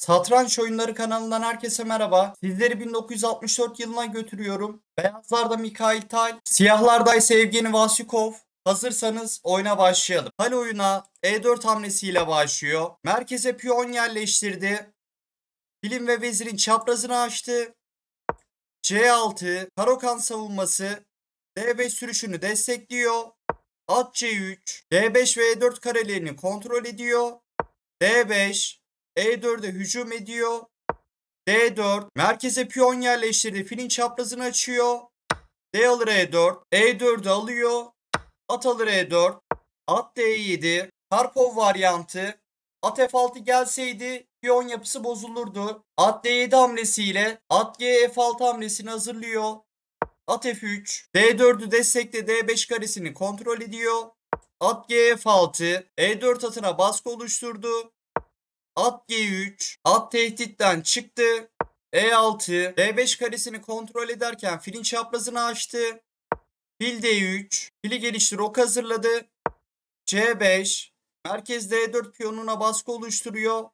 Satranç Oyunları kanalından herkese merhaba. Sizleri 1964 yılına götürüyorum. Beyazlarda Mikhail Tal, siyahlarda ise Evgeni Vasyukov. Hazırsanız oyuna başlayalım. Tal oyuna E4 hamlesiyle başlıyor. Merkeze piyon yerleştirdi. Film ve vezirin çaprazını açtı. C6, Karokan savunması, D5 sürüşünü destekliyor. At C3, D5 ve E4 karelerini kontrol ediyor. D5, E4'e hücum ediyor. D4. Merkeze piyon yerleştirdi. Filin çaprazını açıyor. D alır E4. E4'ü alıyor. At alır E4. At D7. Karpov varyantı. At F6 gelseydi piyon yapısı bozulurdu. At D7 hamlesiyle at G F6 hamlesini hazırlıyor. At F3. D4'ü destekle D5 karesini kontrol ediyor. At G F6. E4 atına baskı oluşturdu. At G3. At tehditten çıktı. E6. D5 karesini kontrol ederken filin çaprazını açtı. Fil D3. Fili geliştir ok hazırladı. C5. Merkez D4 piyonuna baskı oluşturuyor.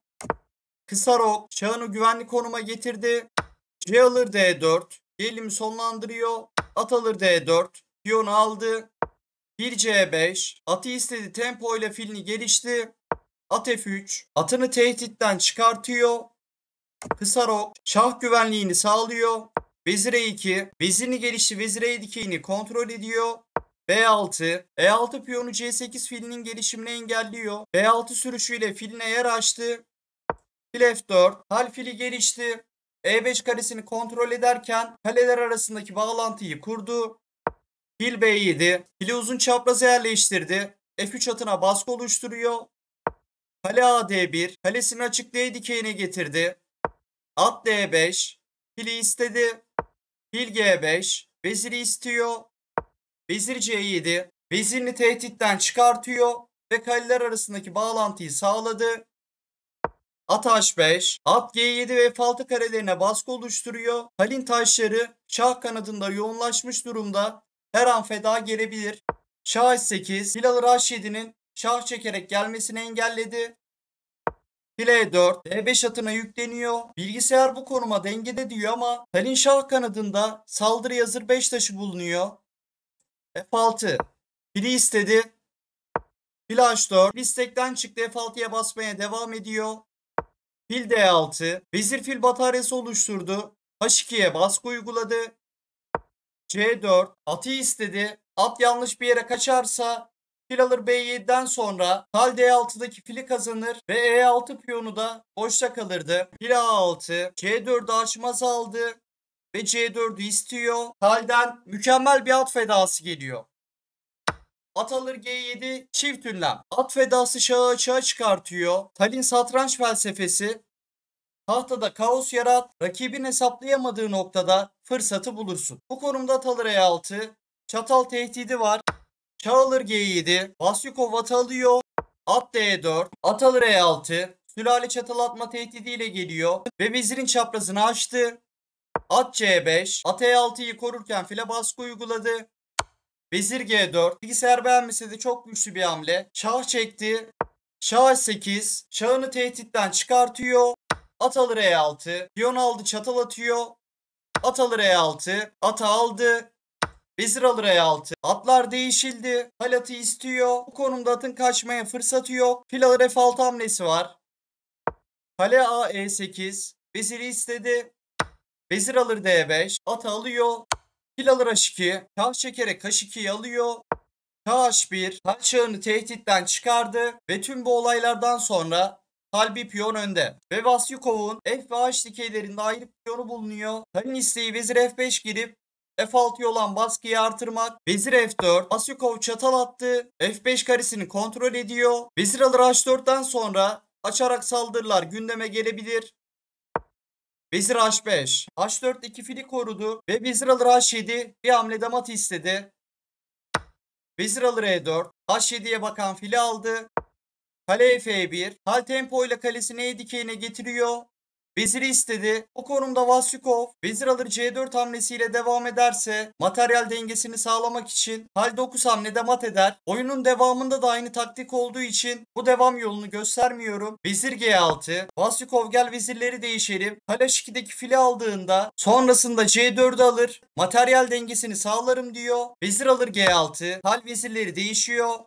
Kısa rok. Şahını güvenli konuma getirdi. C alır D4. Gerilimi sonlandırıyor. At alır D4. Piyonu aldı. Fil C5. Atı istedi tempo ile filini gelişti. At F3. Atını tehditten çıkartıyor. Kısa rok. Şah güvenliğini sağlıyor. Vezir E2. Vezirini gelişti. Vezir E dikeyini kontrol ediyor. B6. E6 piyonu C8 filinin gelişimini engelliyor. B6 sürüşüyle filine yer açtı. Fil F4. Hal fili gelişti. E5 karesini kontrol ederken kaleler arasındaki bağlantıyı kurdu. Fil B7. Fili uzun çapraza yerleştirdi. F3 atına baskı oluşturuyor. Kale A D1. Kalesini açık D dikeyine getirdi. At D5. Fili istedi. Fil G5. Veziri istiyor. Vezir C7. Vezirini tehditten çıkartıyor ve kaleler arasındaki bağlantıyı sağladı. At H5. At G7 ve F6 karelerine baskı oluşturuyor. Halin taşları şah kanadında yoğunlaşmış durumda. Her an feda gelebilir. Şah H8. Fil alır H7'nin şah çekerek gelmesini engelledi. Fil E4. D5 atına yükleniyor. Bilgisayar bu konuma dengede diyor ama Halin şah kanadında saldırı hazır 5 taşı bulunuyor. F6. Fili istedi. Fil H4. Fil istekten çıktı. F6'ya basmaya devam ediyor. Fil D6. Vezir fil bataryası oluşturdu. H2'ye baskı uyguladı. C4. Atı istedi. At yanlış bir yere kaçarsa fil alır B7'den sonra kal D6'daki fili kazanır ve E6 piyonu da boşta kalırdı. Fil A6. C4'ü açmaz aldı ve C4'ü istiyor. Kalden mükemmel bir at fedası geliyor. At alır G7 çift ünlem. At fedası şahı açığa çıkartıyor. Tal'in satranç felsefesi: tahtada kaos yarat, rakibin hesaplayamadığı noktada fırsatı bulursun. Bu konumda at alır E6, çatal tehdidi var. Şah alır G7, Vasyukov at alıyor. At D4, at alır E6, sülale çatal atma tehdidiyle geliyor ve vezirin çaprazını açtı. At C5, at E6'yı korurken file baskı uyguladı. Vezir G4. Bilgisayar beğenmese de çok güçlü bir hamle. Şah çekti. Şah 8. Şahını tehditten çıkartıyor. At alır E6. Piyon aldı çatal atıyor. At alır E6. Atı aldı. Vezir alır E6. Atlar değişildi. Kale atı istiyor. Bu konumda atın kaçmaya fırsatı yok. Fil alır F6 hamlesi var. Kale A E8. Veziri istedi. Vezir alır D5. Atı alıyor. Fil alır H2. Şah çekerek H2'yi alıyor. H1 padişahını tehditten çıkardı ve tüm bu olaylardan sonra kalbi piyon önde. Ve Vasyukov'un F ve H dikeylerinde ayrı piyonu bulunuyor. Hal'in isteği vezir F5 girip F6'ya olan baskıyı artırmak. Vezir F4. Vasyukov çatal attı. F5 karesini kontrol ediyor. Vezir alır H4'ten sonra açarak saldırılar gündeme gelebilir. Vezir H5. H4 iki fili korudu ve vezir alır H7 bir hamlede mat istedi. Vezir alır E4. H7'ye bakan fili aldı. Kale F1. Kal tempo ile kalesini E dikeyine getiriyor. Veziri istedi. Bu konumda Vasyukov vezir alır C4 hamlesiyle devam ederse materyal dengesini sağlamak için hal 9 hamlede mat eder. Oyunun devamında da aynı taktik olduğu için bu devam yolunu göstermiyorum. Vezir G6. Vasyukov gel vezirleri değişelim. Hal H2'deki fili aldığında sonrasında C4'ü alır. Materyal dengesini sağlarım diyor. Vezir alır G6. Hal vezirleri değişiyor.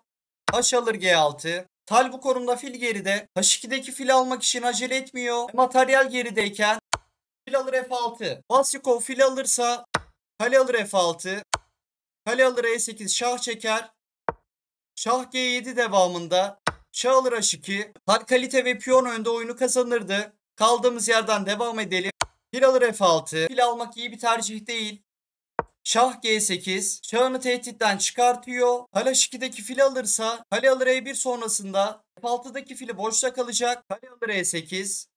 H alır G6. Tal bu konumda fil geride. H2'deki fil almak için acele etmiyor. Materyal gerideyken fil alır F6. Vasyukov fil alırsa kale alır F6. Kale alır E8 şah çeker. Şah G7 devamında şah alır H2. Tal kalite ve piyon önde oyunu kazanırdı. Kaldığımız yerden devam edelim. Fil alır F6. Fil almak iyi bir tercih değil. Şah G8. Şahını tehditten çıkartıyor. Kale H2'deki fili alırsa kale alır E1 sonrasında F6'daki fili boşta kalacak. Kale alır E8.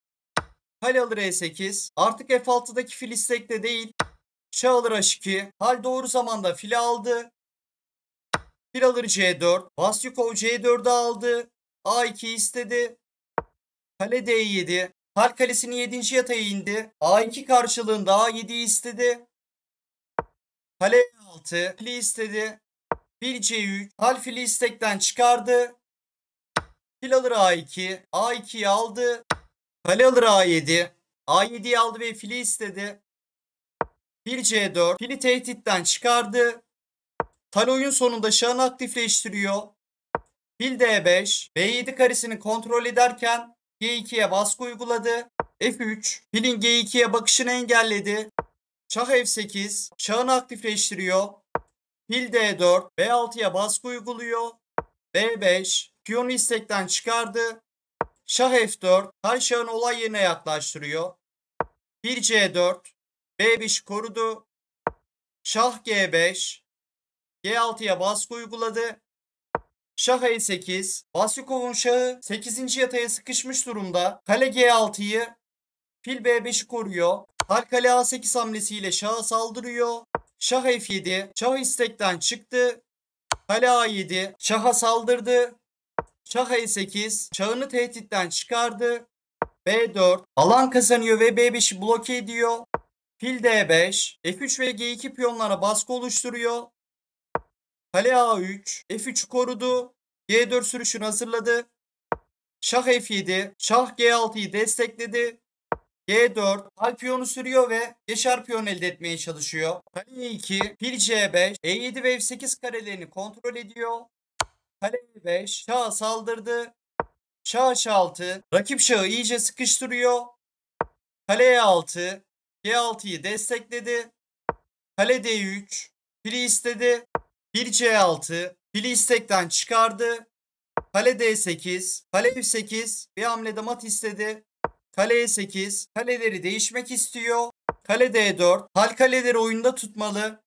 Kale alır E8. Artık F6'daki fil istekte değil. Şah alır H2. Hal doğru zamanda fili aldı. Fil alır C4. Vasyukov C4'ü aldı. A2 istedi. Kale D7. Hal kalesini 7. yataya indi. A2 karşılığında A7'yi istedi. Kale E6. Fili istedi. Fil C3. Hal fili istekten çıkardı. Fil alır A2. A2'yi aldı. Kale alır A7. A7'yi aldı ve fili istedi. Fil C4. Fili tehditten çıkardı. Tal oyun sonunda şahını aktifleştiriyor. Fil D5. B7 karesini kontrol ederken G2'ye baskı uyguladı. F3. Filin G2'ye bakışını engelledi. Şah F8. Şahını aktifleştiriyor. Fil D4. B6'ya baskı uyguluyor. B5. Piyonu istekten çıkardı. Şah F4. Her şahın olay yerine yaklaştırıyor. Fil C4. B5'i korudu. Şah G5. G6'ya baskı uyguladı. Şah E8. Vasyukov'un şahı 8. yataya sıkışmış durumda. Kale G6'yı fil B5'i koruyor. Hal kale A8 hamlesiyle şaha saldırıyor. Şah F7. Şah istekten çıktı. Kale A7. Şaha saldırdı. Şah E8. Şahını tehditten çıkardı. B4. Alan kazanıyor ve B5'i bloke ediyor. Fil D5. F3 ve G2 piyonlara baskı oluşturuyor. Kale A3. F3 korudu. G4 sürüşünü hazırladı. Şah F7. Şah G6'yı destekledi. G4. Hal piyonu sürüyor ve geçer piyon elde etmeye çalışıyor. Kale E2. Fil C5. E7 ve F8 karelerini kontrol ediyor. Kale E5. Şah saldırdı. Şah H6. Rakip şahı iyice sıkıştırıyor. Kale E6. G6'yı destekledi. Kale D3. Fili istedi. Fil C6. Fili istekten çıkardı. Kale D8. Kale F8. Bir hamlede mat istedi. Kale E8. Kaleleri değişmek istiyor. Kale D4. Hal kaleleri oyunda tutmalı.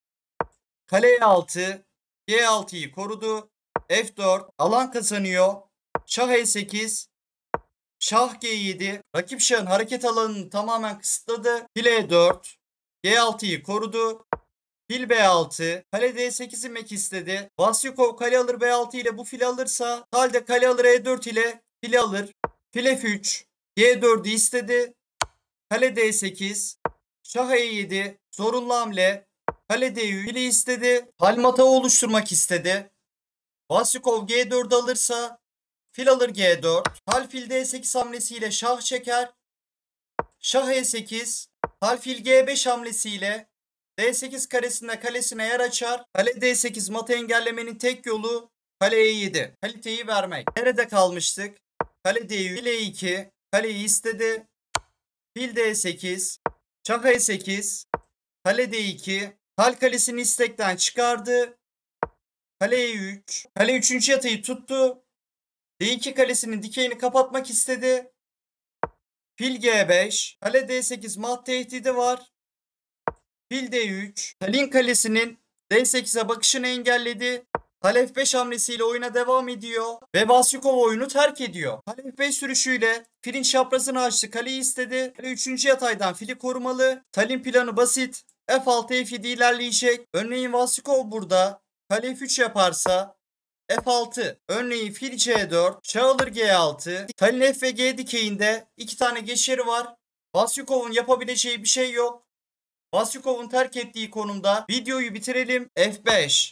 Kale E6. G6'yı korudu. F4. Alan kazanıyor. Şah E8. Şah G7. Rakip şahın hareket alanını tamamen kısıtladı. Fil E4. G6'yı korudu. Fil B6. Kale D8 inmek istedi. Vasyukov kale alır B6 ile bu fili alırsa halde kale alır E4 ile fili alır. Fil F3. G4'ü istedi. Kale D8. Şah E7. Zorunlu hamle. Kale D3. Fili istedi. Hal matağı oluşturmak istedi. Vasyukov G4'ü alırsa fil alır G4. Hal fil D8 hamlesiyle şah çeker. Şah E8. Hal fil G5 hamlesiyle D8 karesinde kalesine yer açar. Kale D8 matı engellemenin tek yolu kale E7. Kaliteyi vermek. Nerede kalmıştık? Kale D3. Fil E2. Kaleyi istedi. Fil D8. Şah E8. Kale D2. Hal kalesini istekten çıkardı. Kale E3. Kale 3. yatayı tuttu. D2 kalesinin dikeyini kapatmak istedi. Fil G5. Kale D8 mat tehdidi var. Fil D3. Talin kalesinin D8'e bakışını engelledi. Kale F5 hamlesiyle oyuna devam ediyor. Ve Vasyukov oyunu terk ediyor. Kale F5 sürüşüyle filin çaprazını açtı. Kaleyi istedi. Kale 3. yataydan fili korumalı. Talin planı basit. F6 F7 ilerleyecek. Örneğin Vasyukov burada kale F3 yaparsa F6. Örneğin fil C4. Şah alır G6. Talin F ve G dikeyinde iki tane geçeri var. Vasyukov'un yapabileceği bir şey yok. Vasyukov'un terk ettiği konumda videoyu bitirelim. F5.